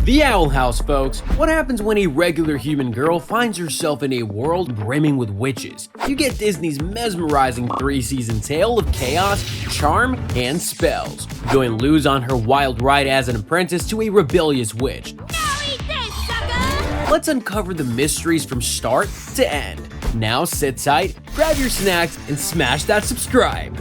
The Owl House, folks. What happens when a regular human girl finds herself in a world brimming with witches? You get Disney's mesmerizing 3-season tale of chaos, charm, and spells. Join Luz on her wild ride as an apprentice to a rebellious witch. Now eat this, sucker! Let's uncover the mysteries from start to end. Now sit tight, grab your snacks, and smash that subscribe.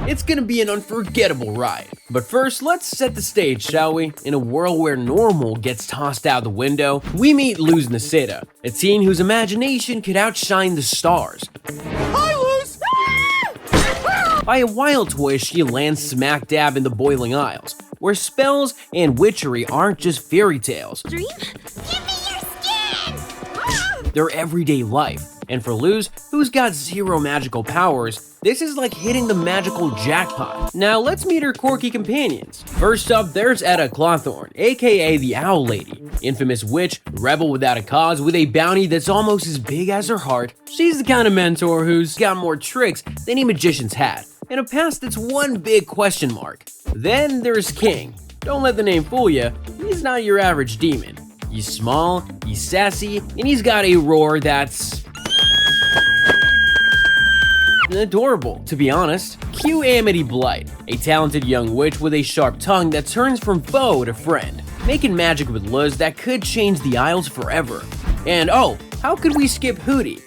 It's gonna be an unforgettable ride. But first, let's set the stage, shall we? In a world where normal gets tossed out the window, we meet Luz Nasita, a teen whose imagination could outshine the stars. Hi, Luz! By a wild twist, she lands smack dab in the Boiling Isles, where spells and witchery aren't just fairy tales. Dream? Give me your skin! They're everyday life. And for Luz, who's got zero magical powers, this is like hitting the magical jackpot. Now let's meet her quirky companions. First up, there's Etta Clawthorne, aka the Owl Lady. Infamous witch, rebel without a cause with a bounty that's almost as big as her heart. She's the kind of mentor who's got more tricks than any magician's hat, and a past that's one big question mark. Then there's King. Don't let the name fool you, he's not your average demon. He's small, he's sassy, and he's got a roar that's adorable, to be honest. Cue Amity Blight, a talented young witch with a sharp tongue that turns from foe to friend, making magic with Luz that could change the Isles forever. And oh, how could we skip Hootie?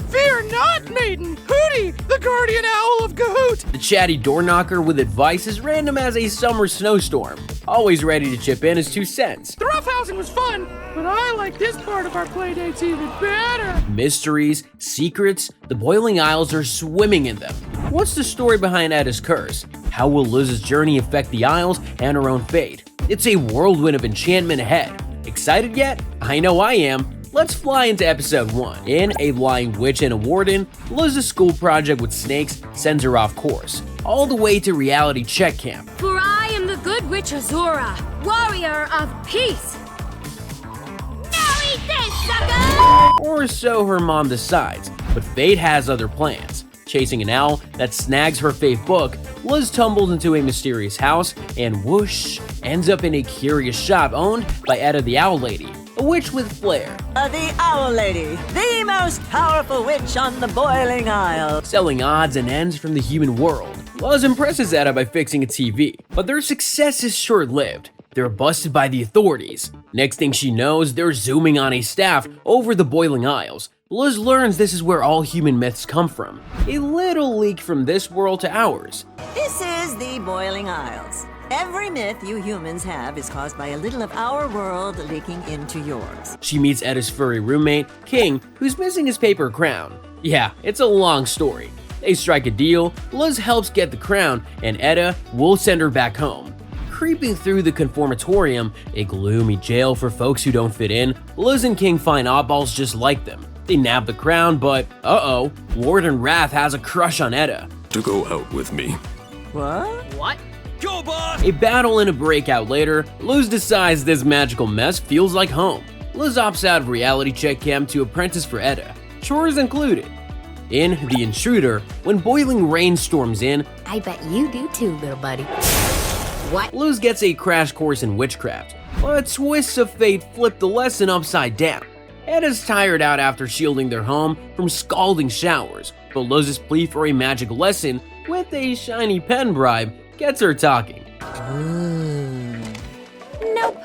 Fear not, maiden! Hootie, the guardian owl of Gahoot! The chatty door knocker with advice as random as a summer snowstorm, always ready to chip in his 2 cents. The roughhousing was fun, but I like this part of our playdates even better! Mysteries, secrets, the Boiling Isles are swimming in them. What's the story behind Etta's curse? How will Luz's journey affect the Isles and her own fate? It's a whirlwind of enchantment ahead. Excited yet? I know I am. Let's fly into episode 1. In A Lying Witch and a Warden, Luz's school project with snakes sends her off course, all the way to reality check camp. For I am the good witch Azura, warrior of peace! Now eat this, sucker! Or so her mom decides, but fate has other plans. Chasing an owl that snags her faith book, Luz tumbles into a mysterious house and whoosh, ends up in a curious shop owned by Etta the Owl Lady, a witch with flair. The Owl Lady, the most powerful witch on the Boiling Isle. Selling odds and ends from the human world. Luz impresses Etta by fixing a TV, but their success is short-lived. They're busted by the authorities. Next thing she knows, they're zooming on a staff over the Boiling Isles. Luz learns this is where all human myths come from. A little leak from this world to ours. This is the Boiling Isles. Every myth you humans have is caused by a little of our world leaking into yours. She meets Etta's furry roommate, King, who's missing his paper crown. Yeah, it's a long story. They strike a deal, Luz helps get the crown, and Etta will send her back home. Creeping through the conformatorium, a gloomy jail for folks who don't fit in, Luz and King find oddballs just like them. They nab the crown, but uh-oh, Warden Wrath has a crush on Etta. To go out with me. What? Go, boss! A battle and a breakout later, Luz decides this magical mess feels like home. Luz opts out of reality check camp to apprentice for Etta, chores included. In The Intruder, when boiling rain storms in, I bet you do too, little buddy. What? Luz gets a crash course in witchcraft, but twists of fate flip the lesson upside down. Etta's tired out after shielding their home from scalding showers, but Luz's plea for a magic lesson with a shiny pen bribe gets her talking. Nope.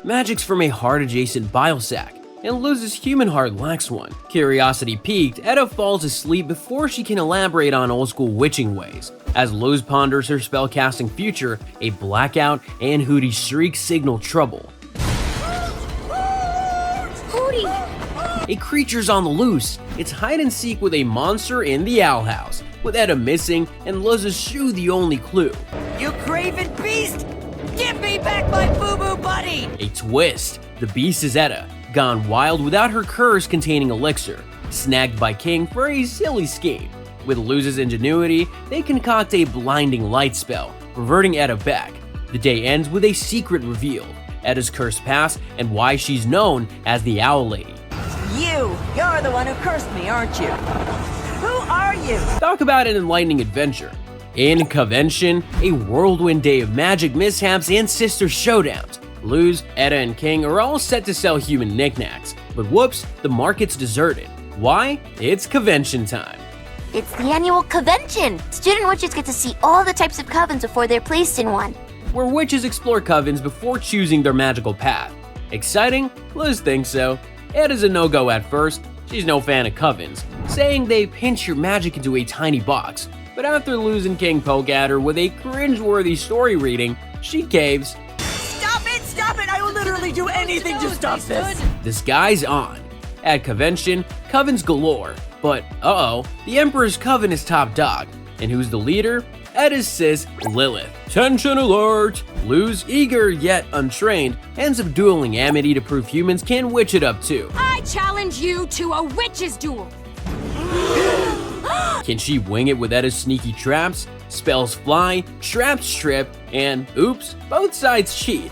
Magic's from a heart-adjacent bile sac, and Luz's human heart lacks one. Curiosity piqued, Etta falls asleep before she can elaborate on old-school witching ways. As Luz ponders her spellcasting future, a blackout and Hootie shriek signal trouble. Hootie! A creature's on the loose. It's hide-and-seek with a monster in the Owl House, with Etta missing and Luz's shoe the only clue. You craven beast! Give me back my boo-boo buddy! A twist. The beast is Etta, gone wild without her curse containing elixir, snagged by King for a silly scheme. With Luz's ingenuity, they concoct a blinding light spell, reverting Etta back. The day ends with a secret revealed, Etta's cursed past and why she's known as the Owl Lady. You're the one who cursed me, aren't you? Who are you? Talk about an enlightening adventure. In Convention, a whirlwind day of magic mishaps and sister showdowns. Luz, Etta, and King are all set to sell human knickknacks, but whoops, the market's deserted. Why? It's convention time. It's the annual convention. Student witches get to see all the types of covens before they're placed in one. Where witches explore covens before choosing their magical path. Exciting? Luz thinks so. Etta's a no-go at first. She's no fan of covens, saying they pinch your magic into a tiny box. But after Luz and King poke at her with a cringe-worthy story reading, she caves. Stop it! I will literally do anything to stop this! This guy's on. At convention, covens galore. But the Emperor's coven is top dog. And who's the leader? Etta's sis, Lilith. Tension alert! Luz, eager yet untrained, ends up dueling Amity to prove humans can witch it up too. I challenge you to a witch's duel. Can she wing it with Etta's sneaky traps? Spells fly, traps trip, and oops, both sides cheat.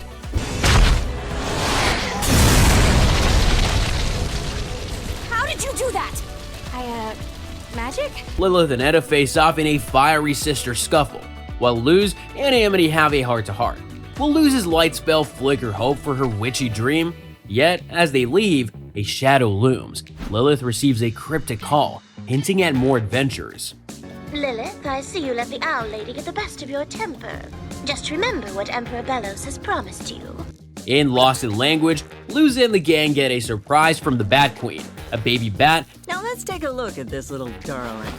How did you do that? Magic? Lilith and Etta face off in a fiery sister scuffle, while Luz and Amity have a heart-to-heart. Will Luz's light spell flicker hope for her witchy dream? Yet, as they leave, a shadow looms. Lilith receives a cryptic call, hinting at more adventures. Lilith, I see you let the Owl Lady get the best of your temper. Just remember what Emperor Bellos has promised you. In Lost in Language, Luz and the gang get a surprise from the Bat Queen, a baby bat. Now let's take a look at this little darling.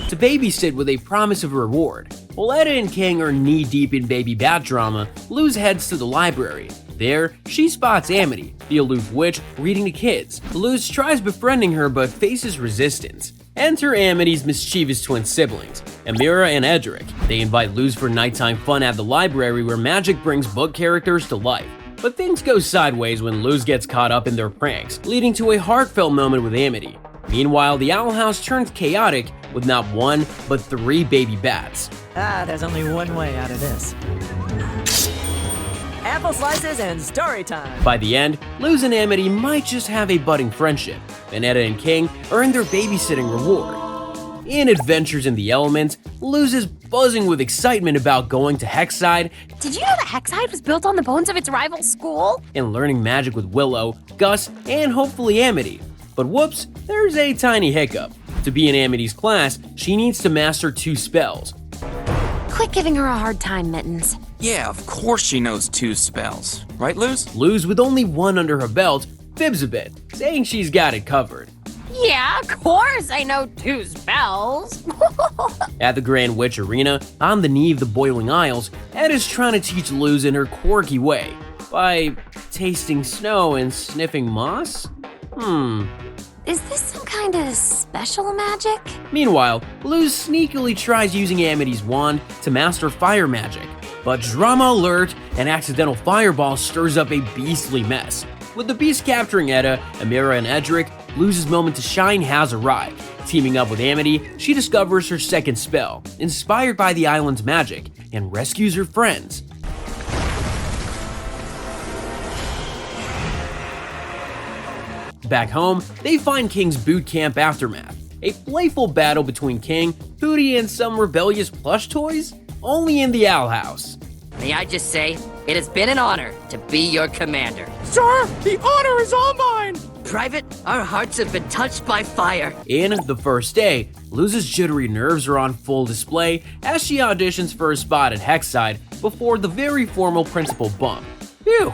To babysit with a promise of reward. While Etta and King are knee-deep in baby bat drama, Luz heads to the library. There, she spots Amity, the aloof witch, reading to kids. Luz tries befriending her but faces resistance. Enter Amity's mischievous twin siblings, Amira and Edric. They invite Luz for nighttime fun at the library where magic brings book characters to life. But things go sideways when Luz gets caught up in their pranks, leading to a heartfelt moment with Amity. Meanwhile, the Owl House turns chaotic with not one, but 3 baby bats. There's only one way out of this. Apple slices and story time. By the end, Luz and Amity might just have a budding friendship, and Etta and King earn their babysitting reward. In Adventures in the Elements, Luz is buzzing with excitement about going to Hexside. Did you know that Hexside was built on the bones of its rival school? And learning magic with Willow, Gus, and hopefully Amity. But whoops, there's a tiny hiccup. To be in Amity's class, she needs to master 2 spells. Quit giving her a hard time, Mittens. Yeah, of course she knows 2 spells. Right, Luz? Luz, with only 1 under her belt, fibs a bit, saying she's got it covered. Yeah, of course I know 2 spells. At the Grand Witch Arena, on the knee of the Boiling Isles, Etta's trying to teach Luz in her quirky way, by tasting snow and sniffing moss? Is this some kind of special magic? Meanwhile, Luz sneakily tries using Amity's wand to master fire magic, but drama alert, an accidental fireball stirs up a beastly mess. With the beast capturing Etta, Amira, and Edric, Luz's moment to shine has arrived. Teaming up with Amity, she discovers her second spell, inspired by the island's magic, and rescues her friends. Back home, they find King's boot camp aftermath, a playful battle between King, Hootie, and some rebellious plush toys, only in the Owl House. May I just say, it has been an honor to be your commander. Sir, the honor is all mine! Private, our hearts have been touched by fire. In the first day, Luz's jittery nerves are on full display as she auditions for a spot at Hexside before the very formal principal bump. Phew!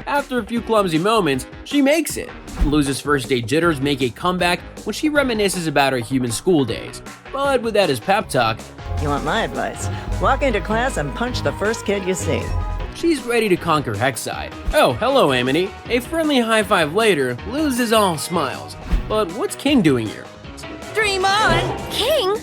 After a few clumsy moments, she makes it. Luz's first day jitters make a comeback when she reminisces about her human school days. But with Etta's pep talk, You want my advice? Walk into class and punch the first kid you see. she's ready to conquer Hexside. Oh, hello, Amity. A friendly high five later, Luz is all smiles. But what's King doing here? Dream on! King?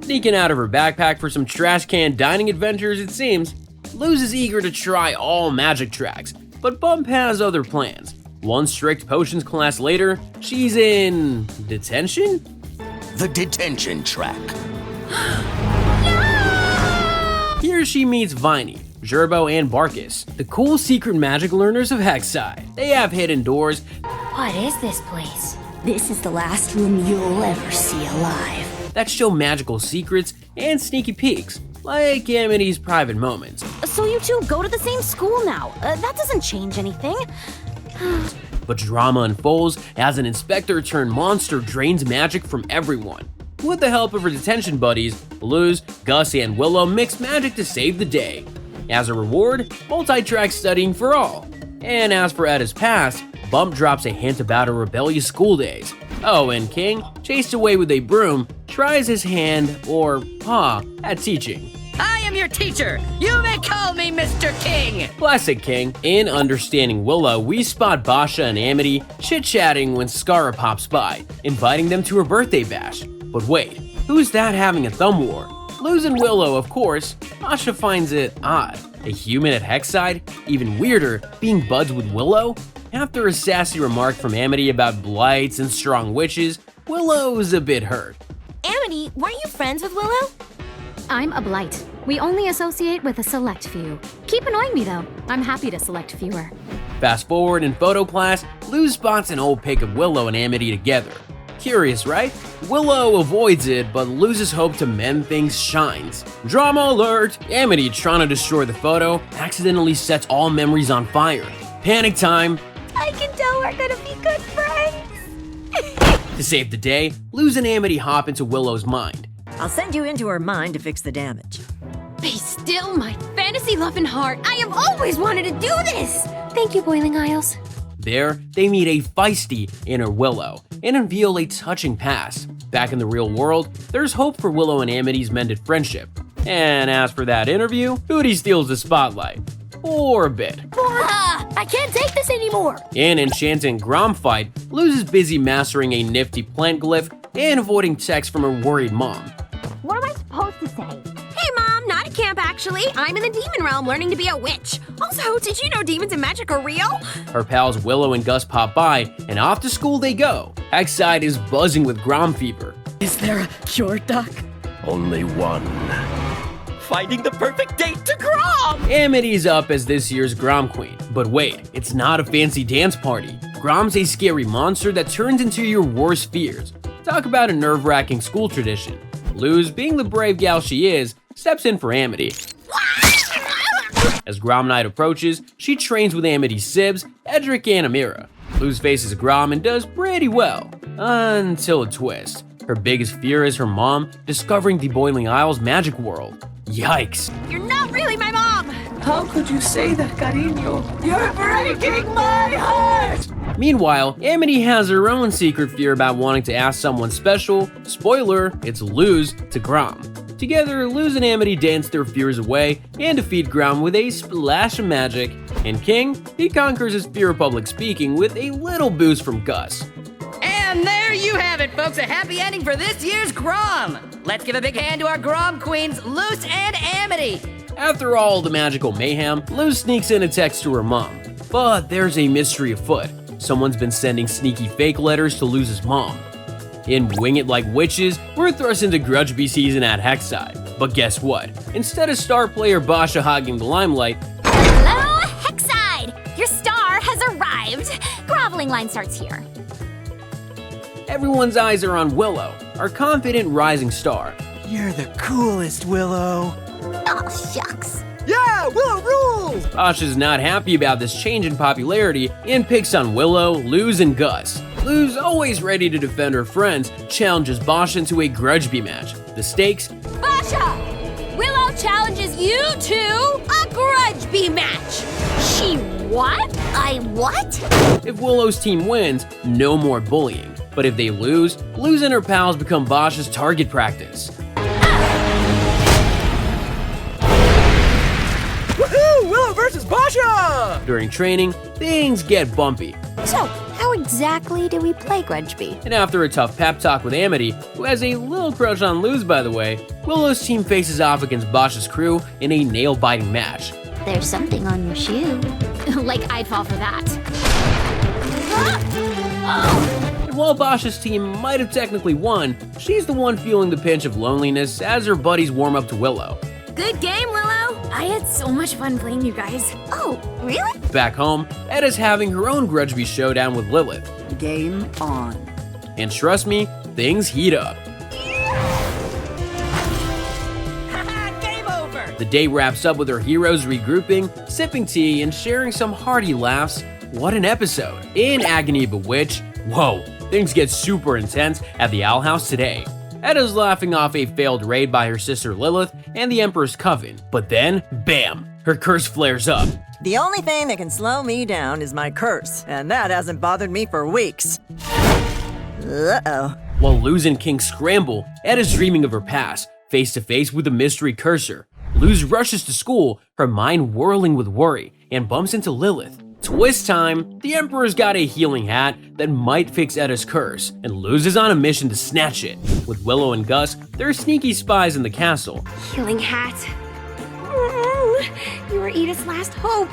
Sneaking out of her backpack for some trash can dining adventures, it seems. Luz is eager to try all magic tracks, but Bump has other plans. One strict potions class later, she's in detention? The detention track. Here she meets Viney, Gerbo, and Barkus, the cool secret magic learners of Hexside. They have hidden doors, What is this place? This is the last room you'll ever see alive. that show magical secrets and sneaky peeks, like Amity's private moments. So you two go to the same school now. That doesn't change anything. But drama unfolds as an inspector-turned-monster drains magic from everyone. With the help of her detention buddies, Luz, Gus, and Willow mix magic to save the day. As a reward, multi-track studying for all. And as for Edda's past, Bump drops a hint about her rebellious school days. Oh, and King, chased away with a broom, tries his hand, or paw, at teaching. I am your teacher. You may call me Mr. King. Classic King. In Understanding Willow, we spot Basha and Amity chit-chatting when Skara pops by, inviting them to her birthday bash. But wait, who's that having a thumb war? Luz and Willow, of course. Basha finds it odd. A human at Hexside? Even weirder, being buds with Willow? After a sassy remark from Amity about blights and strong witches, Willow's a bit hurt. Amity, weren't you friends with Willow? I'm a blight. We only associate with a select few. Keep annoying me though. I'm happy to select fewer. Fast forward in photo class, Luz spots an old pic of Willow and Amity together. Curious, right? Willow avoids it, but Luz's hope to mend things shines. Drama alert! Amity, trying to destroy the photo, accidentally sets all memories on fire. Panic time! I can tell we're gonna be good friends. To save the day, Luz and Amity hop into Willow's mind. I'll send you into her mind to fix the damage. Be still, my fantasy-loving heart. I have always wanted to do this. Thank you, Boiling Isles. There, they meet a feisty inner Willow and unveil a touching past. Back in the real world, there's hope for Willow and Amity's mended friendship. And as for that interview, Hootie steals the spotlight. Or a bit. I can't take this anymore. In Enchanting Grom fight, Luz is busy mastering a nifty plant glyph and avoiding texts from her worried mom. What am I supposed to say? Hey, Mom, not at camp, actually. I'm in the demon realm learning to be a witch. Also, did you know demons and magic are real? Her pals Willow and Gus pop by, and off to school they go. Hexside is buzzing with Grom fever. Is there a cure, Doc? Only one. Finding the perfect date to Grom. Amity's up as this year's Grom Queen. But wait, it's not a fancy dance party. Grom's a scary monster that turns into your worst fears. Talk about a nerve-wracking school tradition. Luz, being the brave gal she is, steps in for Amity. As Grom Night approaches, she trains with Amity's sibs, Edric and Amira. Luz faces Grom and does pretty well. Until a twist. Her biggest fear is her mom discovering the Boiling Isles magic world. Yikes. You're not really my mom. How could you say that, cariño? You're breaking my heart! Meanwhile, Amity has her own secret fear about wanting to ask someone special, spoiler, it's Luz, to Grom. Together, Luz and Amity dance their fears away and defeat Grom with a splash of magic. And King, he conquers his fear of public speaking with a little boost from Gus. And there you have it, folks, a happy ending for this year's Grom. Let's give a big hand to our Grom queens, Luz and Amity. After all the magical mayhem, Luz sneaks in a text to her mom. But there's a mystery afoot. Someone's been sending sneaky fake letters to Luz's mom. In Wing It Like Witches, we're thrust into Grudgeby season at Hexside. But guess what? Instead of star player Basha hogging the limelight, Hello, Hexside! Your star has arrived. Groveling line starts here. everyone's eyes are on Willow, our confident rising star. You're the coolest, Willow. Oh, shucks. Yeah, Willow rules! Basha's not happy about this change in popularity and picks on Willow, Luz, and Gus. Luz, always ready to defend her friends, challenges Basha into a Grudgeby match. The stakes? Basha! Willow challenges you to a Grudgeby match. She what? I what? If Willow's team wins, no more bullying. But if they lose, Luz and her pals become Basha's target practice. Woohoo! Willow versus Basha! During training, things get bumpy. So, how exactly do we play Grudgeby? And after a tough pep talk with Amity, who has a little crush on Luz by the way, Willow's team faces off against Basha's crew in a nail-biting match. There's something on your shoe. Like I'd fall for that. And while Basha's team might have technically won, she's the one feeling the pinch of loneliness as her buddies warm up to Willow. Good game, Willow. I had so much fun playing you guys. Oh, really? Back home, Edda's having her own Grudgeby showdown with Lilith. Game on. and trust me, things heat up. Game over! The day wraps up with our heroes regrouping, sipping tea, and sharing some hearty laughs. What an episode! In Agony of a Witch, whoa, things get super intense at the Owl House today. Edda's laughing off a failed raid by her sister Lilith and the Emperor's Coven, but then, bam, her curse flares up. The only thing that can slow me down is my curse, and that hasn't bothered me for weeks. Uh-oh. While Luz and King scramble, Edda's dreaming of her past, face to face with a mystery cursor. Luz rushes to school, her mind whirling with worry, and bumps into Lilith. Twist time! The Emperor's got a healing hat that might fix Edda's curse, and Luz is on a mission to snatch it. With Willow and Gus, they're sneaky spies in the castle. Healing hat. You were Edith's last hope.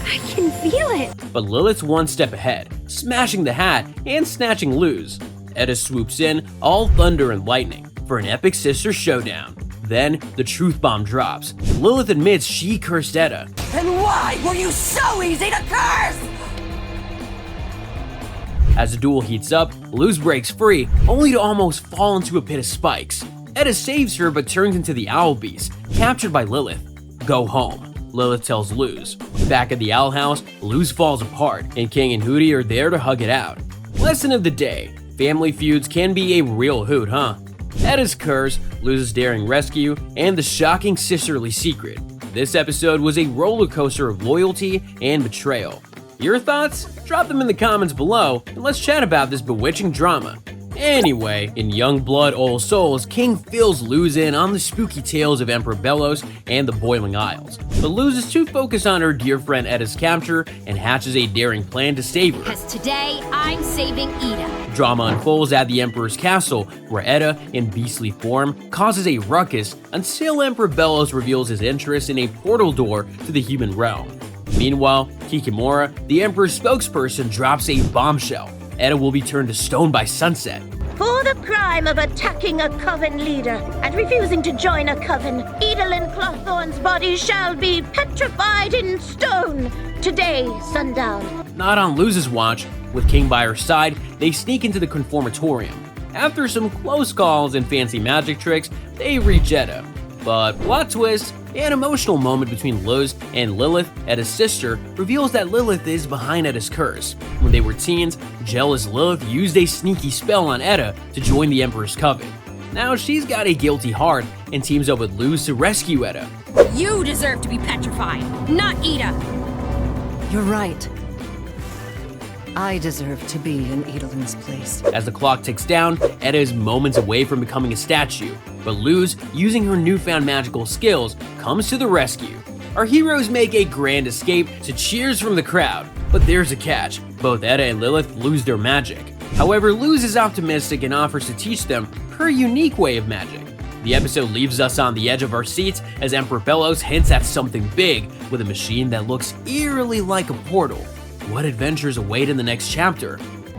I can feel it. But Lilith's one step ahead, smashing the hat and snatching Luz. Edda swoops in, all thunder and lightning, for an epic sister showdown. Then, the truth bomb drops. Lilith admits she cursed Edda. And why were you so easy to curse? As the duel heats up, Luz breaks free, only to almost fall into a pit of spikes. Edda saves her but turns into the Owl Beast, captured by Lilith. Go home, Lilith tells Luz. Back at the Owl House, Luz falls apart, and King and Hooty are there to hug it out. Lesson of the day: family feuds can be a real hoot, huh? Edda's curse, Luz's daring rescue, and the shocking sisterly secret. This episode was a roller coaster of loyalty and betrayal. Your thoughts? Drop them in the comments below, and let's chat about this bewitching drama. Anyway, in Young Blood Old Souls, King fills Luz in on the spooky tales of Emperor Bellos and the Boiling Isles. But Luz is too focused on her dear friend Edda's capture and hatches a daring plan to save her. Cause today, I'm saving Eda. Drama unfolds at the Emperor's castle, where Edda, in beastly form, causes a ruckus until Emperor Bellos reveals his interest in a portal door to the human realm. Meanwhile, Kikimora, the Emperor's spokesperson, drops a bombshell. Edda will be turned to stone by sunset. For the crime of attacking a coven leader and refusing to join a coven, Edalyn Clawthorne's body shall be petrified in stone today, sundown. Not on Luz's watch. With King by her side, they sneak into the Conformatorium. After some close calls and fancy magic tricks, they reach Edda. But plot twist, an emotional moment between Luz and Lilith, Edda's sister, reveals that Lilith is behind Edda's curse. When they were teens, jealous Lilith used a sneaky spell on Edda to join the Emperor's Coven. Now she's got a guilty heart and teams up with Luz to rescue Edda. You deserve to be petrified, not Eda. You're right. I deserve to be in Edalyn's place. As the clock ticks down, Edda is moments away from becoming a statue, but Luz, using her newfound magical skills, comes to the rescue. Our heroes make a grand escape to cheers from the crowd, but there's a catch. Both Edda and Lilith lose their magic. However, Luz is optimistic and offers to teach them her unique way of magic. The episode leaves us on the edge of our seats as Emperor Bellos hints at something big with a machine that looks eerily like a portal. What adventures await in the next chapter?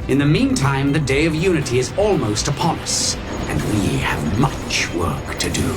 In the meantime, the Day of Unity is almost upon us, and we have much work to do.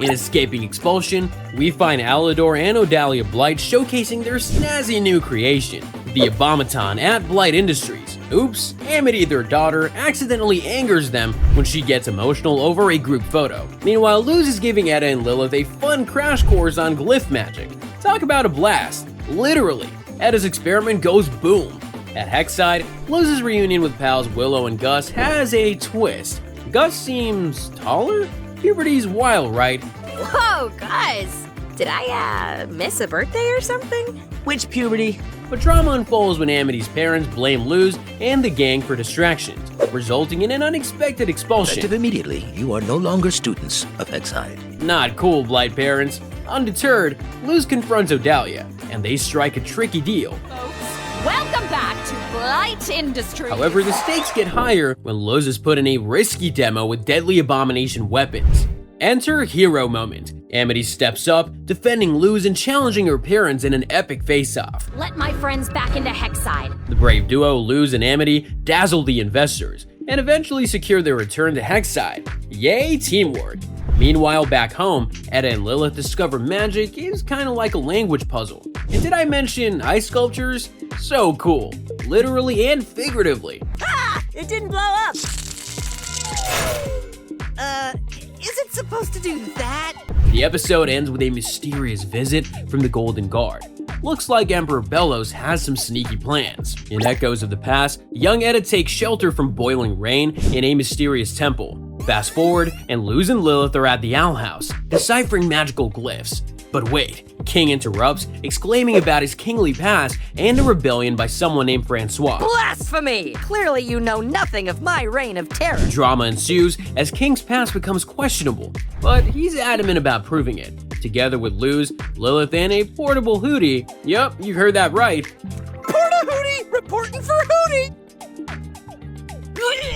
In Escaping Expulsion, we find Alador and Odalia Blight showcasing their snazzy new creation, the Abomaton at Blight Industries. Oops, Amity, their daughter, accidentally angers them when she gets emotional over a group photo. Meanwhile, Luz is giving Edda and Lilith a fun crash course on glyph magic. Talk about a blast, literally. Edda's experiment goes boom. At Hexside, Luz's reunion with pals Willow and Gus has a twist. Gus seems taller? Puberty's wild, right? Whoa, Gus! Did I, miss a birthday or something? Which puberty? But drama unfolds when Amity's parents blame Luz and the gang for distractions, resulting in an unexpected expulsion. Effective immediately, you are no longer students of Hexside. Not cool, Blight parents. Undeterred, Luz confronts Odalia, and they strike a tricky deal. Welcome back to Blight Industries. However, the stakes get higher when Luz is put in a risky demo with deadly abomination weapons. Enter Hero Moment. Amity steps up, defending Luz and challenging her parents in an epic face-off. Let my friends back into Hexside. The brave duo, Luz and Amity, dazzle the investors, and eventually secure their return to Hexside. Yay, teamwork! Meanwhile, back home, Edda and Lilith discover magic is kinda like a language puzzle. And did I mention ice sculptures? So cool. literally and figuratively. Ah! It didn't blow up! Is it supposed to do that? The episode ends with a mysterious visit from the Golden Guard. Looks like Emperor Bellows has some sneaky plans. In echoes of the past, young Etta takes shelter from boiling rain in a mysterious temple. Fast forward, and Luz and Lilith are at the Owl House, deciphering magical glyphs. But wait, King interrupts, exclaiming about his kingly past and a rebellion by someone named Francois. Blasphemy! Clearly you know nothing of my reign of terror. Drama ensues as King's past becomes questionable, but he's adamant about proving it. Together with Luz, Lilith, and a portable Hootie. Yup, you heard that right. Porta Hootie! Reporting for Hootie!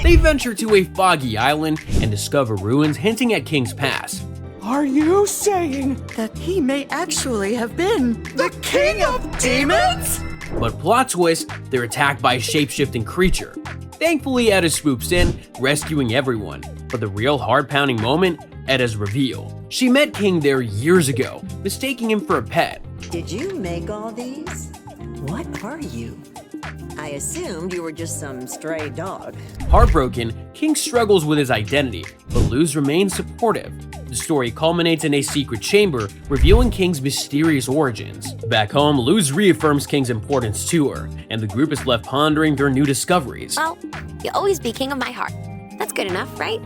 They venture to a foggy island and discover ruins hinting at King's past. Are you saying that he may actually have been the king of demons? But plot twist, they're attacked by a shape-shifting creature. Thankfully, Etta swoops in, rescuing everyone. But the real heart-pounding moment, Etta's reveal. She met King there years ago, mistaking him for a pet. Did you make all these? What are you? I assumed you were just some stray dog. Heartbroken, King struggles with his identity, but Luz remains supportive. The story culminates in a secret chamber, revealing King's mysterious origins. Back home, Luz reaffirms King's importance to her, and the group is left pondering their new discoveries. Well, you'll always be king of my heart. That's good enough, right?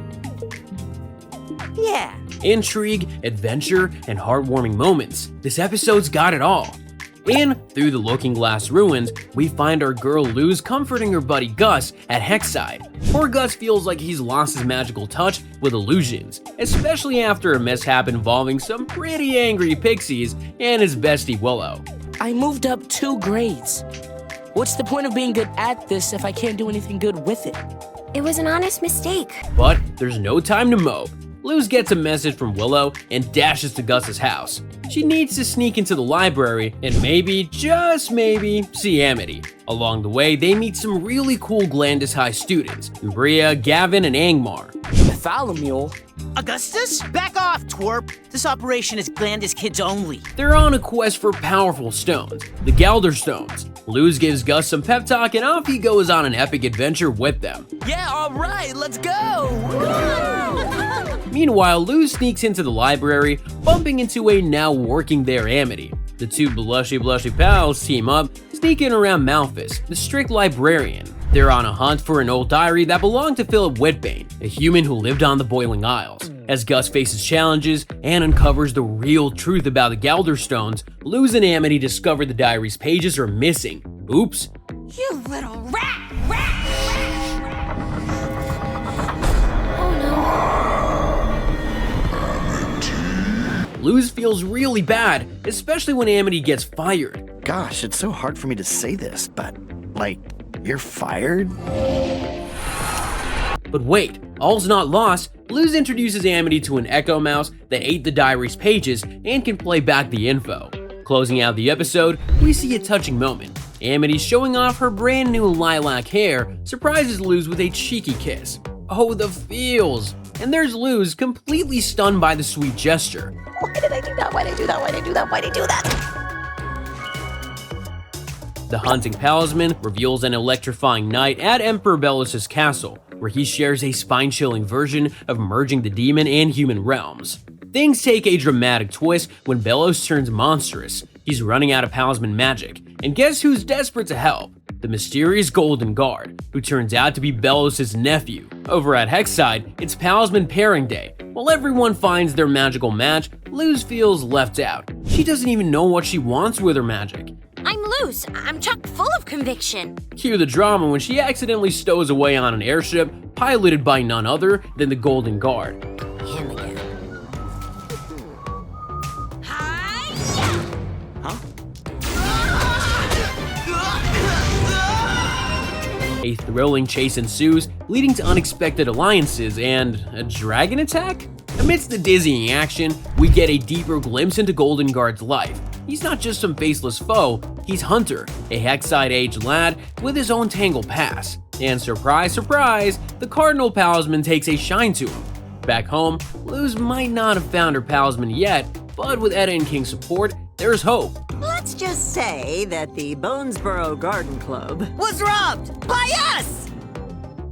Yeah. Intrigue, adventure, and heartwarming moments. This episode's got it all. And through the Looking Glass ruins, we find our girl Luz comforting her buddy Gus at Hexside. Poor Gus feels like he's lost his magical touch with illusions, especially after a mishap involving some pretty angry pixies and his bestie Willow. I moved up 2 grades. What's the point of being good at this if I can't do anything good with it? It was an honest mistake. But there's no time to mope. Luz gets a message from Willow and dashes to Gus's house. She needs to sneak into the library and maybe, just maybe, see Amity. Along the way, they meet some really cool Glandis High students, Umbria, Gavin, and Angmar. Bartholomew? Augustus? Back off, twerp! This operation is Glandis kids only. They're on a quest for powerful stones, the Galder Stones. Luz gives Gus some pep talk and off he goes on an epic adventure with them. Yeah, alright, let's go! Meanwhile, Luz sneaks into the library, bumping into a now working there Amity. The two blushy pals team up, sneaking around Malphus, the strict librarian. They're on a hunt for an old diary that belonged to Philip Whitbane, a human who lived on the Boiling Isles. As Gus faces challenges and uncovers the real truth about the Galder Stones, Luz and Amity discover the diary's pages are missing. Oops. You little rat! Luz feels really bad, especially when Amity gets fired. Gosh, it's so hard for me to say this, but, like, you're fired? But wait, all's not lost. Luz introduces Amity to an Echo Mouse that ate the diary's pages and can play back the info. Closing out the episode, we see a touching moment. Amity, showing off her brand new lilac hair, surprises Luz with a cheeky kiss. Oh, the feels! And there's Luz, completely stunned by the sweet gesture. Why did I do that? Why did I do that? Why did I do that? Why did I do that? The hunting talisman reveals an electrifying night at Emperor Bellows' castle, where he shares a spine-chilling version of merging the demon and human realms. Things take a dramatic twist when Bellows turns monstrous. He's running out of talisman magic, and guess who's desperate to help? The mysterious Golden Guard, who turns out to be Bellows' nephew. Over at Hexside, it's Talisman Pairing Day. While everyone finds their magical match, Luz feels left out. She doesn't even know what she wants with her magic. I'm Luz. I'm chock full of conviction. Cue the drama when she accidentally stows away on an airship piloted by none other than the Golden Guard. Him again. A thrilling chase ensues, leading to unexpected alliances and a dragon attack? Amidst the dizzying action, we get a deeper glimpse into Golden Guard's life. He's not just some faceless foe, he's Hunter, a Hexside-aged lad with his own Tangle Pass. And surprise, surprise, the Cardinal Talisman takes a shine to him. Back home, Luz might not have found her talisman yet, but with Etta and King's support, there's hope. Let's just say that the Bonesboro Garden Club was robbed by us!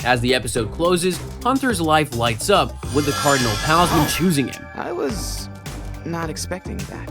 As the episode closes, Hunter's life lights up with the Cardinal Talisman choosing him. I was not expecting that.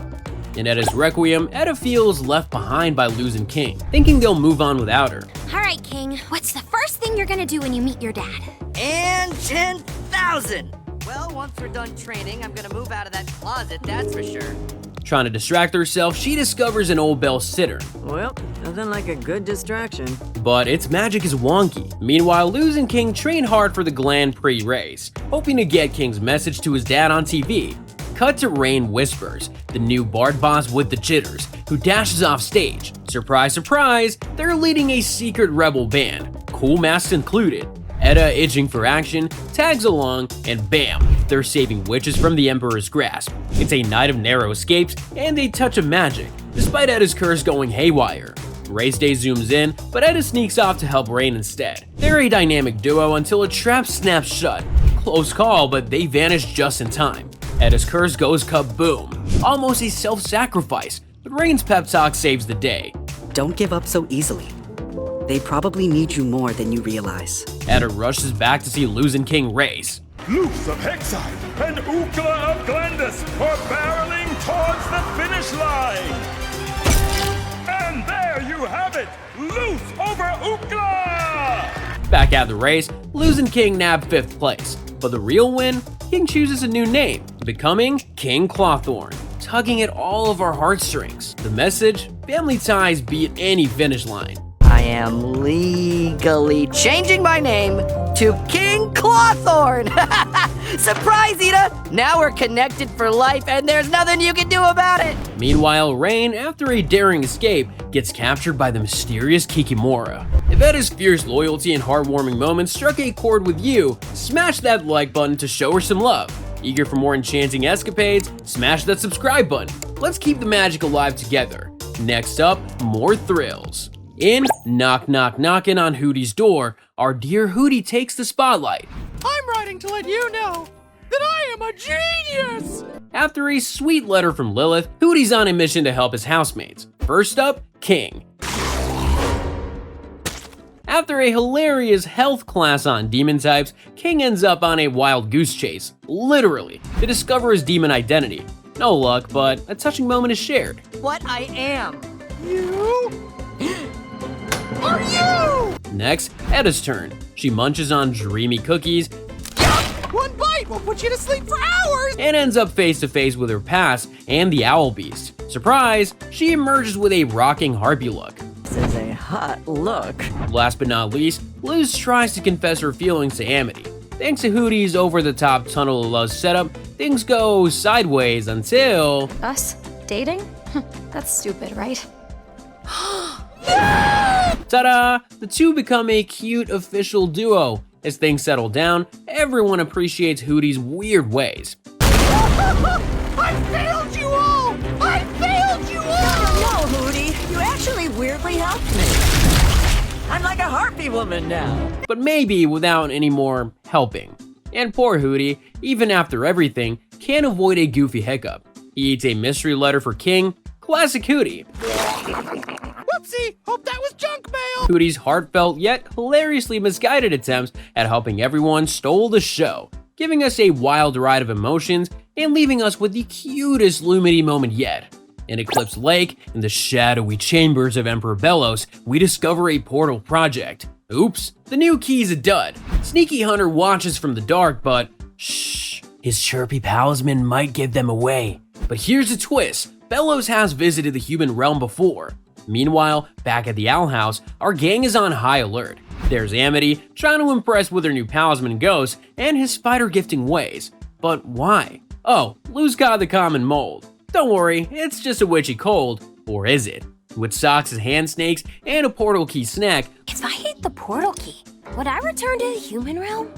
In Edda's Requiem, Edda feels left behind by Luz and King, thinking they'll move on without her. All right, King, what's the first thing you're gonna do when you meet your dad? And 10,000! Well, once we're done training, I'm gonna move out of that closet, that's for sure. Trying to distract herself, she discovers an old bell sitter. Well, nothing like a good distraction. But its magic is wonky. Meanwhile, Luz and King train hard for the Grand Prix race, hoping to get King's message to his dad on TV. Cut to Rain Whispers, the new Bard boss with the jitters, who dashes off stage. Surprise, surprise, they're leading a secret rebel band, cool masks included. Edda, itching for action, tags along, and bam, they're saving witches from the Emperor's grasp. It's a night of narrow escapes and a touch of magic, despite Edda's curse going haywire. Race Day zooms in, but Edda sneaks off to help Rain instead. They're a dynamic duo until a trap snaps shut. Close call, but they vanish just in time. Edda's curse goes kaboom, almost a self-sacrifice, but Rain's pep talk saves the day. Don't give up so easily. They probably need you more than you realize. Edda rushes back to see Luz and King race. Luz of Hexide and Ukla of Glandus are barreling towards the finish line. And there you have it, Luz over Ukla! Back at the race, Luz and King nab 5th place, but the real win? King chooses a new name, becoming King Clawthorn, tugging at all of our heartstrings. The message? Family ties beat any finish line. I am legally changing my name to King Clawthorn! Surprise, Ida! Now we're connected for life and there's nothing you can do about it! Meanwhile, Rain, after a daring escape, gets captured by the mysterious Kikimora. If Edda's fierce loyalty and heartwarming moments struck a chord with you, smash that like button to show her some love. Eager for more enchanting escapades? Smash that subscribe button. Let's keep the magic alive together. Next up, more thrills. In Knock Knock Knockin' on Hootie's Door, our dear Hootie takes the spotlight. I'm writing to let you know that I am a genius! After a sweet letter from Lilith, Hootie's on a mission to help his housemates. First up, King. After a hilarious health class on demon types, King ends up on a wild goose chase, literally, to discover his demon identity. No luck, but a touching moment is shared. What I am. You? Are you? Next, Edda's turn. She munches on dreamy cookies. Yuck! One bite will put you to sleep for hours! And ends up face to face with her past and the owl beast. Surprise, she emerges with a rocking harpy look. This is a hot look. Last but not least, Luz tries to confess her feelings to Amity. Thanks to Hootie's over-the-top Tunnel of Love setup, things go sideways until... Us? Dating? That's stupid, right? Ta-da! The two become a cute official duo. As things settle down, everyone appreciates Hootie's weird ways. I failed you all! I failed you all! No, Hootie, you actually weirdly helped me. I'm like a harpy woman now. But maybe without any more helping. And poor Hootie, even after everything, can't avoid a goofy hiccup. He eats a mystery letter for King. Classic Hootie. Whoopsie! Hope that was junk mail! Hootie's heartfelt yet hilariously misguided attempts at helping everyone stole the show, giving us a wild ride of emotions and leaving us with the cutest Lumity moment yet. In Eclipse Lake, in the shadowy chambers of Emperor Bellos, we discover a portal project. Oops, the new key's a dud. Sneaky Hunter watches from the dark, but shh, his chirpy talisman might give them away. But here's a twist, Bellos has visited the human realm before. Meanwhile, back at the Owl House, our gang is on high alert. There's Amity, trying to impress with her new talisman Ghost and his spider gifting ways. But why? Oh, Luz got the common mold. Don't worry, it's just a witchy cold. Or is it? With socks and hand snakes and a portal key snack. If I hit the portal key, would I return to the human realm?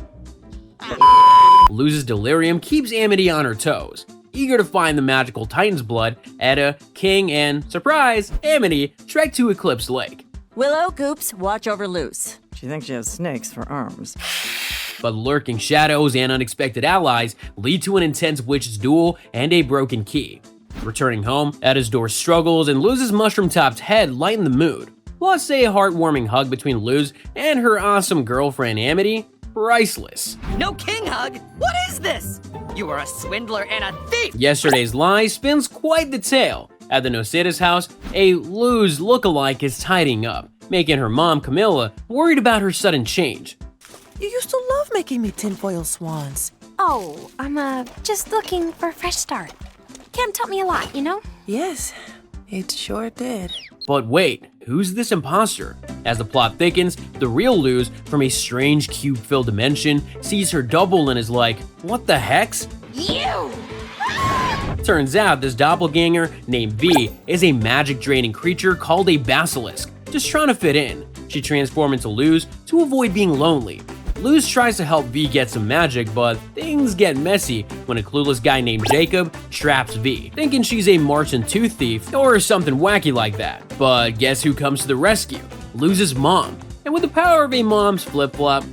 Luz's delirium keeps Amity on her toes. Eager to find the magical Titan's blood, Edda, King, and, surprise, Amity trek to Eclipse Lake. Willow, Goops, watch over Luz. She thinks she has snakes for arms. But lurking shadows and unexpected allies lead to an intense witch's duel and a broken key. Returning home, Etta's door struggles and Luz's mushroom-topped head lighten the mood. Plus a heartwarming hug between Luz and her awesome girlfriend Amity. Priceless. No king hug? What is this? You are a swindler and a thief! Yesterday's lie spins quite the tale. At the Nosida's house, a Luz lookalike is tidying up, making her mom, Camilla, worried about her sudden change. You used to love making me tinfoil swans. Oh, I'm just looking for a fresh start. Cam taught me a lot, you know? Yes, it sure did. But wait, who's this imposter? As the plot thickens, the real Luz, from a strange cube-filled dimension, sees her double and is like, what the hex? You! Turns out this doppelganger, named V, is a magic-draining creature called a basilisk, just trying to fit in. She transforms into Luz to avoid being lonely. Luz tries to help V get some magic, but things get messy when a clueless guy named Jacob traps V, thinking she's a Martian tooth thief or something wacky like that. But guess who comes to the rescue? Luz's mom. And with the power of a mom's flip-flop,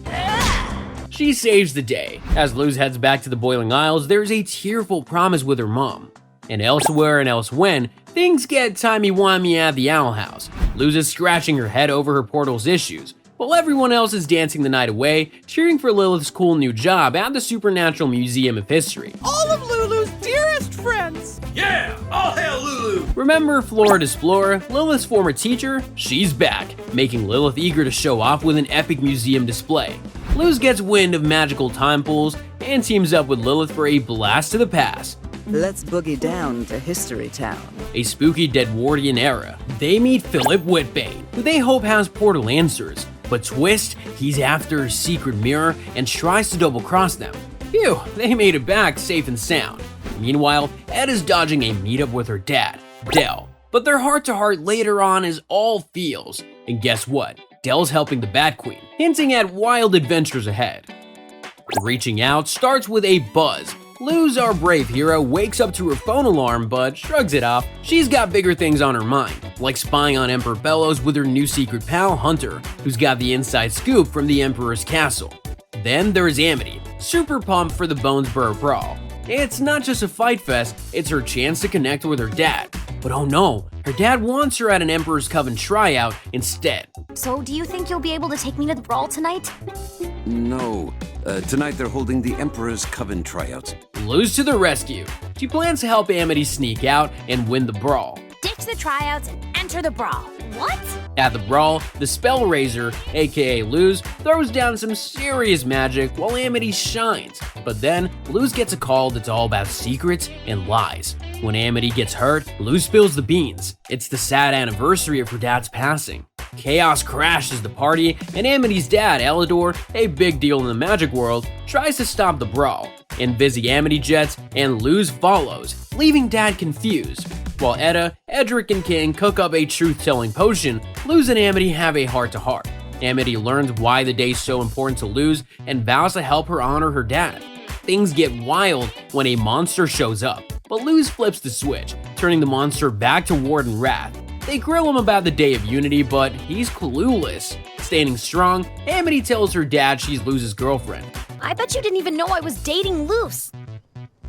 she saves the day. As Luz heads back to the Boiling Isles, there's a tearful promise with her mom. And elsewhere and elsewhen, things get timey-wimey at the Owl House. Luz is scratching her head over her portal's issues, while everyone else is dancing the night away, cheering for Lilith's cool new job at the Supernatural Museum of History. All of Lulu's dearest friends! Yeah! All hail Lulu! Remember Florida's Flora, Lilith's former teacher? She's back, making Lilith eager to show off with an epic museum display. Luz gets wind of magical time pools and teams up with Lilith for a blast to the past. Let's boogie down to History Town. A spooky Deadwardian era. They meet Philip Whitbane, who they hope has portal answers. But twist, he's after a secret mirror and tries to double-cross them. Phew, they made it back safe and sound. Meanwhile, Ed is dodging a meetup with her dad, Del. But their heart-to-heart later on is all feels. And guess what? Del's helping the Bat Queen, hinting at wild adventures ahead. Reaching out starts with a buzz. Luz, our brave hero, wakes up to her phone alarm but shrugs it off. She's got bigger things on her mind, like spying on Emperor Bellows with her new secret pal, Hunter, who's got the inside scoop from the Emperor's castle. Then there's Amity, super pumped for the Bonesborough Brawl. It's not just a fight fest, it's her chance to connect with her dad. But oh no, her dad wants her at an Emperor's Coven tryout instead. So do you think you'll be able to take me to the brawl tonight? No. Tonight they're holding the Emperor's Coven tryouts. Luz to the rescue. She plans to help Amity sneak out and win the brawl. Ditch the tryouts and enter the brawl. What? At the brawl, the Spell Raiser, aka Luz, throws down some serious magic while Amity shines. But then, Luz gets a call that's all about secrets and lies. When Amity gets hurt, Luz spills the beans. It's the sad anniversary of her dad's passing. Chaos crashes the party, and Amity's dad, Elidor, a big deal in the magic world, tries to stop the brawl. Invisi Amity jets, and Luz follows, leaving Dad confused. While Etta, Edric, and King cook up a truth-telling potion, Luz and Amity have a heart-to-heart. Amity learns why the day's so important to Luz and vows to help her honor her dad. Things get wild when a monster shows up, but Luz flips the switch, turning the monster back to Warden Wrath. They grill him about the Day of Unity, but he's clueless. Standing strong, Amity tells her dad she's Luz's girlfriend. I bet you didn't even know I was dating Luz.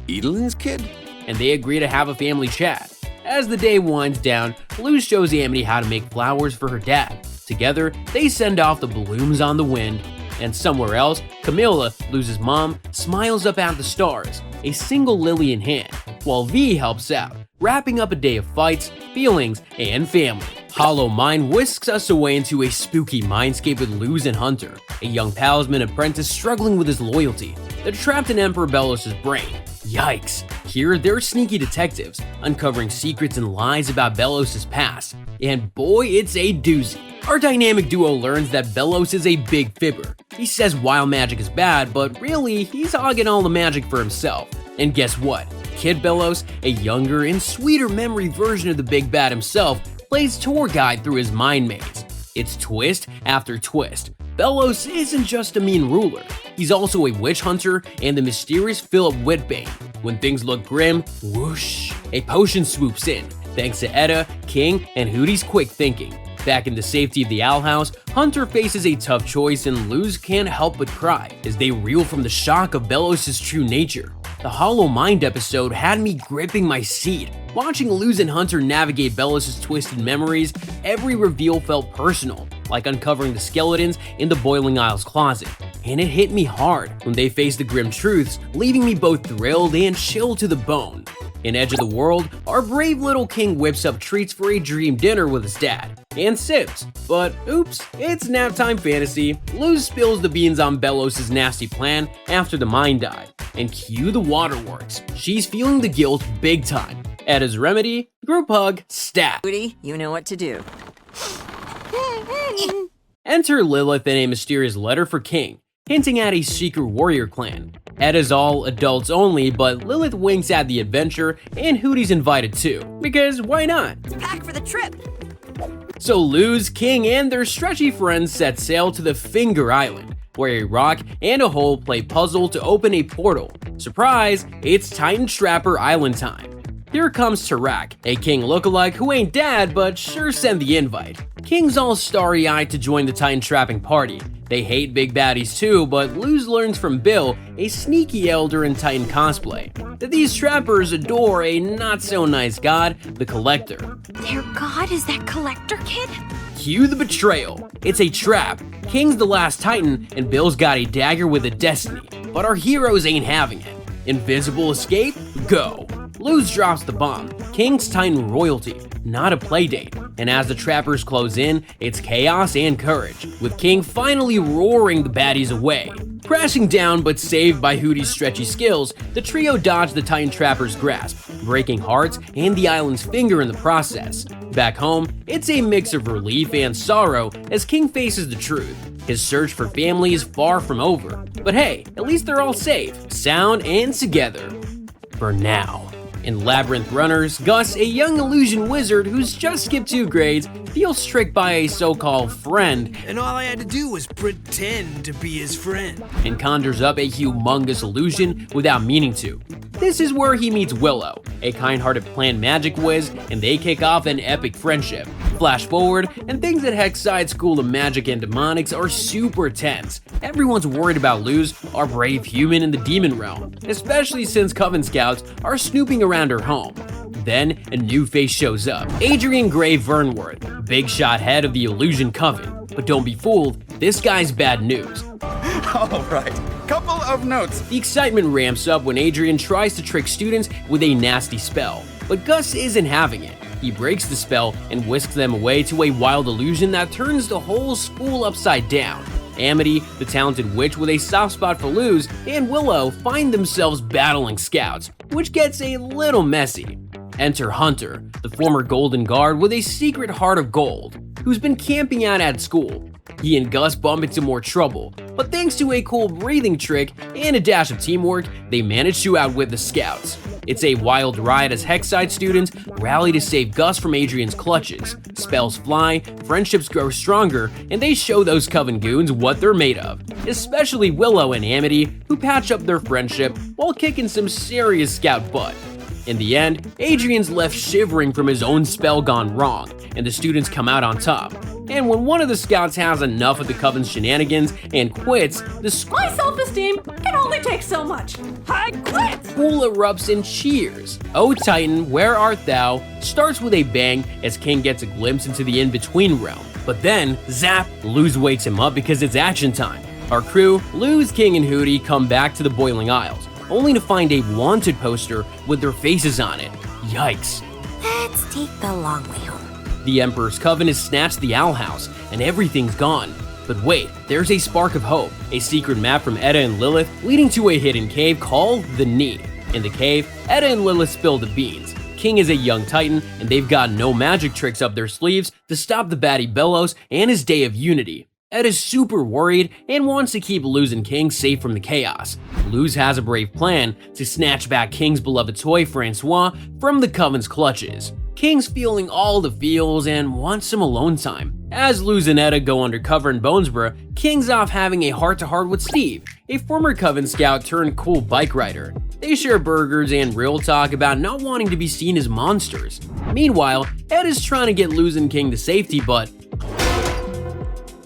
Edelin's kid? And they agree to have a family chat. As the day winds down, Luz shows Amity how to make flowers for her dad. Together, they send off the blooms on the wind. And somewhere else, Camilla, Luz's mom, smiles up at the stars, a single lily in hand, while V helps out, wrapping up a day of fights, feelings, and family. Hollow Mind whisks us away into a spooky mindscape with Luz and Hunter, a young talisman apprentice struggling with his loyalty. They're trapped in Emperor Bellows' brain. Yikes! Here, they're sneaky detectives, uncovering secrets and lies about Bellows' past. And boy, it's a doozy. Our dynamic duo learns that Bellows is a big fibber. He says wild magic is bad, but really, he's hogging all the magic for himself. And guess what? Kid Bellows, a younger and sweeter memory version of the big bad himself, plays tour guide through his mind maze. It's twist after twist. Bellows isn't just a mean ruler. He's also a witch hunter and the mysterious Philip Whitbane. When things look grim, whoosh, a potion swoops in, thanks to Etta, King, and Hootie's quick thinking. Back in the safety of the Owl House, Hunter faces a tough choice and Luz can't help but cry as they reel from the shock of Bellows' true nature. the Hollow Mind episode had me gripping my seat. Watching Luz and Hunter navigate Bellos' twisted memories, every reveal felt personal, like uncovering the skeletons in the Boiling Isles closet. And it hit me hard when they faced the grim truths, leaving me both thrilled and chilled to the bone. In Edge of the World, our brave little king whips up treats for a dream dinner with his dad, and sips. But oops, it's naptime fantasy. Luz spills the beans on Bellos' nasty plan after the mind die. And cue the waterworks. She's feeling the guilt big time. Edda's remedy, group hug, stat. Woody, you know what to do. Enter Lilith in a mysterious letter for King, hinting at a secret warrior clan. Edda's all adults only, but Lilith winks at the adventure, and Hootie's invited too, because why not? Pack for the trip. So Luz, King, and their stretchy friends set sail to the Finger Island, where a rock and a hole play puzzle to open a portal. Surprise, it's Titan Trapper Island time. Here comes Tarak, a King lookalike who ain't dad but sure sent the invite. King's all starry-eyed to join the Titan trapping party. They hate big baddies too, but Luz learns from Bill, a sneaky elder in Titan cosplay, that these trappers adore a not-so-nice god, the Collector. Their god is that Collector kid? Cue the betrayal. It's a trap. King's the last Titan, and Bill's got a dagger with a destiny. But our heroes ain't having it. Invisible escape? Go. Luz drops the bomb. King's Titan royalty, not a playdate. And as the trappers close in, it's chaos and courage, with King finally roaring the baddies away. Crashing down but saved by Hootie's stretchy skills, the trio dodge the Titan trappers' grasp, breaking hearts and the island's finger in the process. Back home, it's a mix of relief and sorrow as King faces the truth. His search for family is far from over. But hey, at least they're all safe, sound, and together. For now. In Labyrinth Runners, Gus, a young illusion wizard who's just skipped 2 grades, feels tricked by a so-called friend, and all I had to do was pretend to be his friend, and conjures up a humongous illusion without meaning to. This is where he meets Willow, a kind-hearted plant magic whiz, and they kick off an epic friendship. Flash forward, and things at Hexside School of Magic and Demonics are super tense. Everyone's worried about Luz, our brave human in the demon realm, especially since Coven Scouts are snooping around her home. Then, a new face shows up, Adrian Gray Vernworth, big shot head of the Illusion Coven. But don't be fooled, this guy's bad news. Alright, couple of notes. The excitement ramps up when Adrian tries to trick students with a nasty spell, but Gus isn't having it. He breaks the spell and whisks them away to a wild illusion that turns the whole school upside down. Amity, the talented witch with a soft spot for Luz, and Willow find themselves battling scouts, which gets a little messy. Enter Hunter, the former Golden Guard with a secret heart of gold, who's been camping out at school. He and Gus bump into more trouble, but thanks to a cool breathing trick and a dash of teamwork, they manage to outwit the scouts. It's a wild ride as Hexside students rally to save Gus from Adrian's clutches. Spells fly, friendships grow stronger, and they show those Coven goons what they're made of. Especially Willow and Amity, who patch up their friendship while kicking some serious scout butt. In the end, Adrian's left shivering from his own spell gone wrong, and the students come out on top. And when one of the scouts has enough of the Coven's shenanigans and quits, my self-esteem can only take so much. I quit! School erupts in cheers. O Titan, where art thou? Starts with a bang as King gets a glimpse into the in-between realm. But then, zap, Luz wakes him up because it's action time. Our crew, Luz, King, and Hootie, come back to the Boiling Isles, only to find a wanted poster with their faces on it. Yikes. Let's take the long way home. The Emperor's Coven has snatched the Owl House, and everything's gone. But wait, there's a spark of hope, a secret map from Edda and Lilith leading to a hidden cave called the Knee. In the cave, Edda and Lilith spill the beans. King is a young Titan, and they've got no magic tricks up their sleeves to stop the baddie Bellos and his Day of Unity. Edda's super worried and wants to keep Luz and King safe from the chaos. Luz has a brave plan to snatch back King's beloved toy Francois from the Coven's clutches. King's feeling all the feels and wants some alone time. As Luz and Edda go undercover in Bonesborough, King's off having a heart-to-heart with Steve, a former Coven scout turned cool bike rider. They share burgers and real talk about not wanting to be seen as monsters. Meanwhile, Edda's trying to get Luz and King to safety, but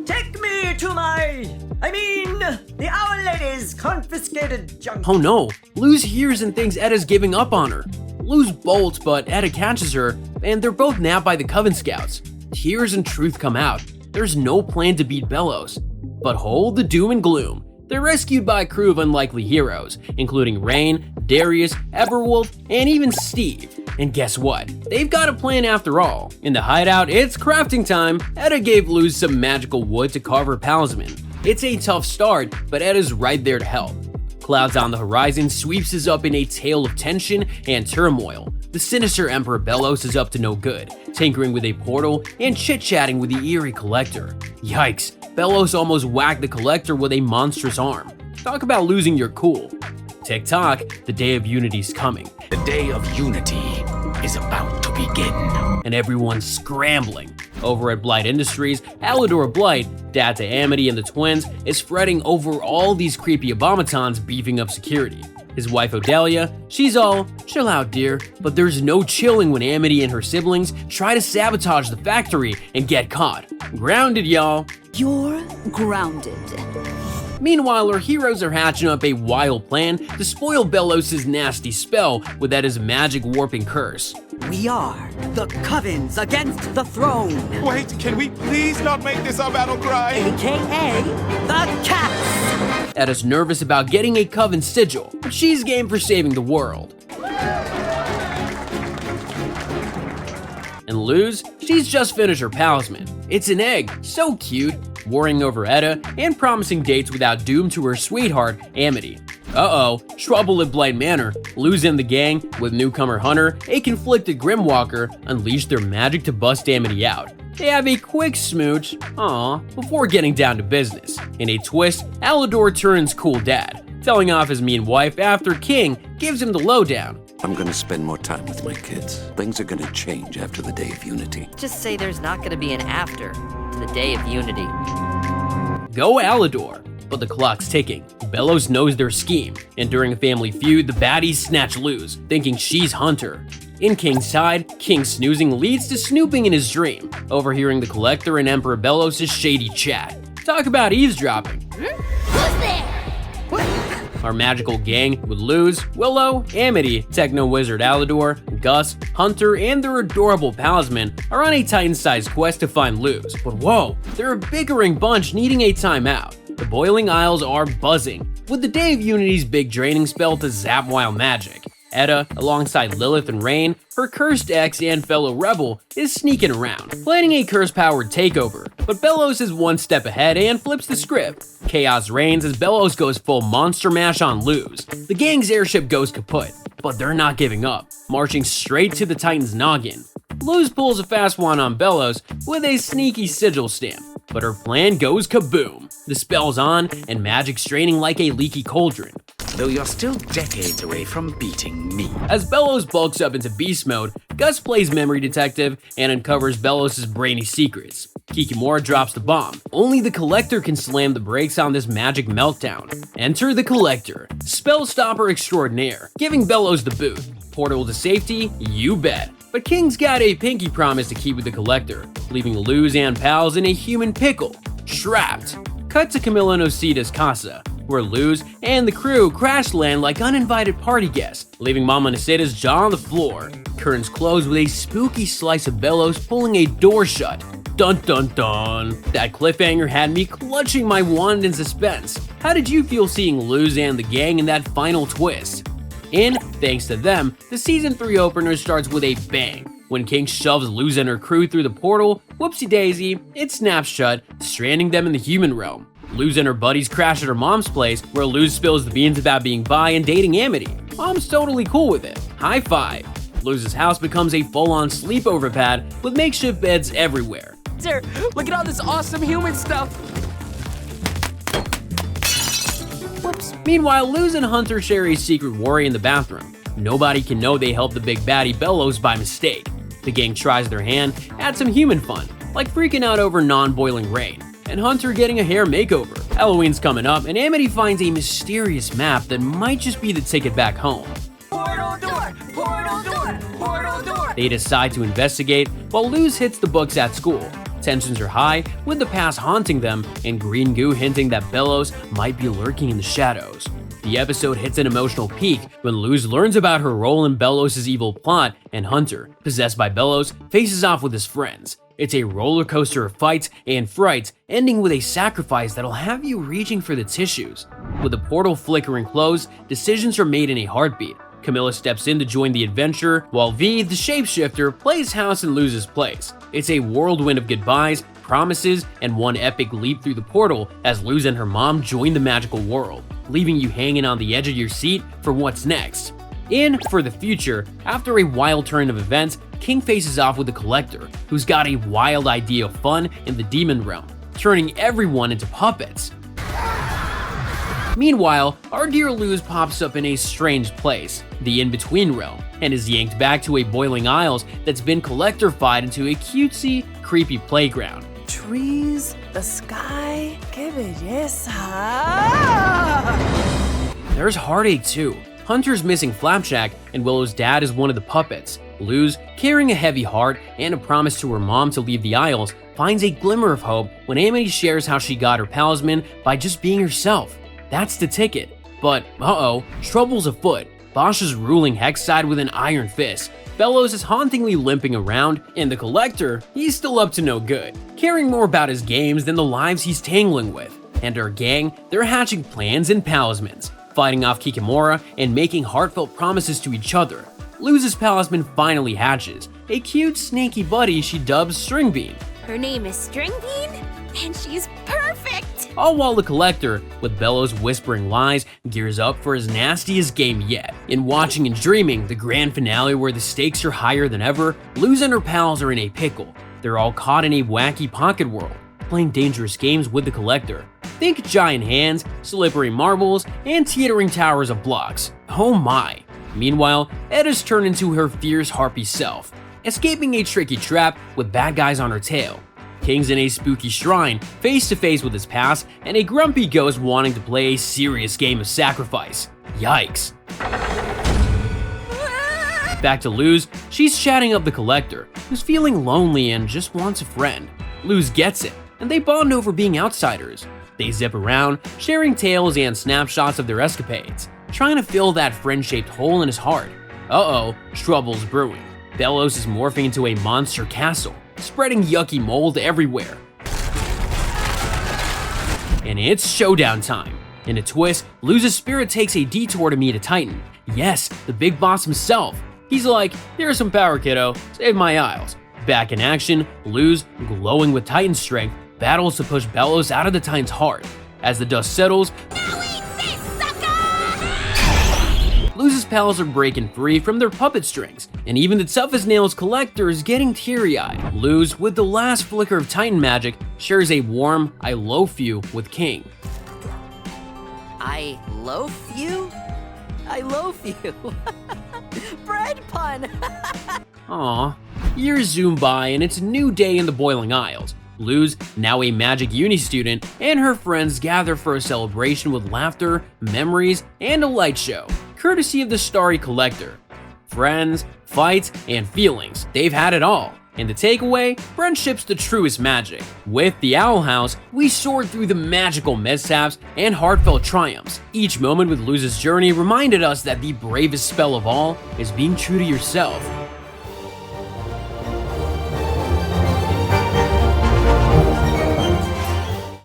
Take me to my I mean, the Owl Lady's confiscated junk. Oh no, Luz hears and thinks Edda's giving up on her. Luz bolts, but Edda catches her, and they're both nabbed by the Coven Scouts. Tears and truth come out. There's no plan to beat Bellows. But hold the doom and gloom. They're rescued by a crew of unlikely heroes, including Rain, Darius, Everwolf, and even Steve. And guess what? They've got a plan after all. In the hideout, it's crafting time. Edda gave Luz some magical wood to carve her talisman. It's a tough start, but Edda's right there to help. Clouds on the horizon sweeps us up in a tale of tension and turmoil. The sinister Emperor Bellows is up to no good, tinkering with a portal and chit-chatting with the eerie Collector. Yikes, Bellows almost whacked the Collector with a monstrous arm. Talk about losing your cool. Tick-tock, the Day of Unity's coming. The Day of Unity is about to begin. And everyone's scrambling. Over at Blight Industries, Alador Blight, dad to Amity and the twins, is fretting over all these creepy abomatons beefing up security. His wife Odelia, she's all, chill out dear, but there's no chilling when Amity and her siblings try to sabotage the factory and get caught. Grounded, y'all. You're grounded. Meanwhile, our heroes are hatching up a wild plan to spoil Bellows' nasty spell with Edda's magic warping curse. We are the Covens against the throne. Wait, can we please not make this our battle cry? AKA the Cats. Edda's nervous about getting a Coven sigil, but she's game for saving the world. And Luz, she's just finished her talisman. It's an egg, so cute, worrying over Edda and promising dates without doom to her sweetheart, Amity. Uh-oh, trouble at Blight Manor. Luz and the gang, with newcomer Hunter, a conflicted Grimwalker, unleash their magic to bust Amity out. They have a quick smooch, before getting down to business. In a twist, Alador turns cool dad, telling off his mean wife after King gives him the lowdown. I'm gonna spend more time with my kids. Things are gonna change after the Day of Unity. Just say there's not gonna be an after to the Day of Unity. Go Alador. But the clock's ticking. Bellows knows their scheme, and during a family feud, the baddies snatch Luz, thinking she's Hunter. In King's side, King snoozing leads to snooping in his dream, overhearing the Collector and Emperor Bellows' shady chat. Talk about eavesdropping. Who's there? Our magical gang with Luz, Willow, Amity, Techno Wizard Alador, Gus, Hunter, and their adorable talisman are on a Titan-sized quest to find Luz. But whoa, they're a bickering bunch needing a timeout. The Boiling Isles are buzzing, with the Day of Unity's big draining spell to zap wild magic. Edda, alongside Lilith and Rain, her cursed ex and fellow rebel, is sneaking around, planning a curse-powered takeover, but Bellows is one step ahead and flips the script. Chaos reigns as Bellows goes full monster mash on Luz. The gang's airship goes kaput, but they're not giving up, marching straight to the Titan's noggin. Luz pulls a fast one on Bellows with a sneaky sigil stamp, but her plan goes kaboom. The spell's on, and magic's draining like a leaky cauldron. Though you're still decades away from beating me. As Bellows bulks up into beast mode, Gus plays memory detective and uncovers Bellows' brainy secrets. Kikimora drops the bomb. Only the Collector can slam the brakes on this magic meltdown. Enter the Collector, spell stopper extraordinaire, giving Bellows the boot. Portal to safety? You bet. But King's got a pinky promise to keep with the Collector, leaving Luz and pals in a human pickle. Trapped. Cut to Camilla Nocita's casa, where Luz and the crew crash land like uninvited party guests, leaving Mama Nocita's jaw on the floor. Curtains close with a spooky slice of Bellows pulling a door shut. Dun dun dun. That cliffhanger had me clutching my wand in suspense. How did you feel seeing Luz and the gang in that final twist? And, thanks to them, the Season 3 opener starts with a bang. When King shoves Luz and her crew through the portal, whoopsie-daisy, it snaps shut, stranding them in the human realm. Luz and her buddies crash at her mom's place, where Luz spills the beans about being bi and dating Amity. Mom's totally cool with it. High five. Luz's house becomes a full-on sleepover pad with makeshift beds everywhere. Sir, look at all this awesome human stuff. Whoops. Meanwhile, Luz and Hunter share a secret worry in the bathroom. Nobody can know they helped the big baddie Bellows by mistake. The gang tries their hand at some human fun, like freaking out over non-boiling rain, and Hunter getting a hair makeover. Halloween's coming up, and Amity finds a mysterious map that might just be the ticket back home. Portal door! Portal door! Portal door! They decide to investigate while Luz hits the books at school. Tensions are high, with the past haunting them, and green goo hinting that Bellows might be lurking in the shadows. The episode hits an emotional peak when Luz learns about her role in Bellows' evil plot, and Hunter, possessed by Bellows, faces off with his friends. It's a roller coaster of fights and frights, ending with a sacrifice that'll have you reaching for the tissues. With the portal flickering closed, decisions are made in a heartbeat. Camilla steps in to join the adventure, while V, the shapeshifter, plays house in Luz's place. It's a whirlwind of goodbyes, promises, and one epic leap through the portal as Luz and her mom join the magical world, leaving you hanging on the edge of your seat for what's next. In For the Future, after a wild turn of events, King faces off with the Collector, who's got a wild idea of fun in the demon realm, turning everyone into puppets. Meanwhile, our dear Luz pops up in a strange place, the In-Between realm, and is yanked back to a boiling isles that's been Collector-fied into a cutesy, creepy playground. Trees, the sky, que belleza! There's heartache too. Hunter's missing Flapjack, and Willow's dad is one of the puppets. Luz, carrying a heavy heart and a promise to her mom to leave the Isles, finds a glimmer of hope when Amity shares how she got her talisman by just being herself. That's the ticket. But, uh-oh, trouble's afoot. Bosch is ruling Hexside with an iron fist. Bellows is hauntingly limping around, and the Collector, he's still up to no good, caring more about his games than the lives he's tangling with. And our gang, they're hatching plans and talismans, fighting off Kikimora and making heartfelt promises to each other. Luz's talisman finally hatches, a cute, snaky buddy she dubs String Bean. Her name is String Bean, and she's perfect! All while the Collector, with Bellows whispering lies, gears up for his nastiest game yet. In Watching and Dreaming, the grand finale where the stakes are higher than ever, Luz and her pals are in a pickle. They're all caught in a wacky pocket world, playing dangerous games with the Collector. Think giant hands, slippery marbles, and teetering towers of blocks. Oh my. Meanwhile, Edda's turned into her fierce harpy self, escaping a tricky trap with bad guys on her tail. King's in a spooky shrine, face to face with his past, and a grumpy ghost wanting to play a serious game of sacrifice. Yikes. Back to Luz, she's chatting up the Collector, who's feeling lonely and just wants a friend. Luz gets it, and they bond over being outsiders. They zip around, sharing tales and snapshots of their escapades, trying to fill that friend-shaped hole in his heart. Uh-oh, trouble's brewing. Bellows is morphing into a monster castle, spreading yucky mold everywhere. And it's showdown time. In a twist, Luz's spirit takes a detour to meet a Titan. Yes, the big boss himself. He's like, here's some power, kiddo, save my Isles. Back in action, Luz, glowing with Titan strength, battles to push Bellows out of the Titan's heart. As the dust settles, Luz's pals are breaking free from their puppet strings, and even the toughest nails Collector is getting teary-eyed. Luz, with the last flicker of Titan magic, shares a warm I loaf you with King. I loaf you? I loaf you. Bread pun. Aw. Years zoom by and it's a new day in the Boiling Isles. Luz, now a Magic Uni student, and her friends gather for a celebration with laughter, memories, and a light show, courtesy of the Starry Collector. Friends, fights, and feelings, they've had it all. And the takeaway, friendship's the truest magic. With the Owl House, we soared through the magical mishaps and heartfelt triumphs. Each moment with Luz's journey reminded us that the bravest spell of all is being true to yourself.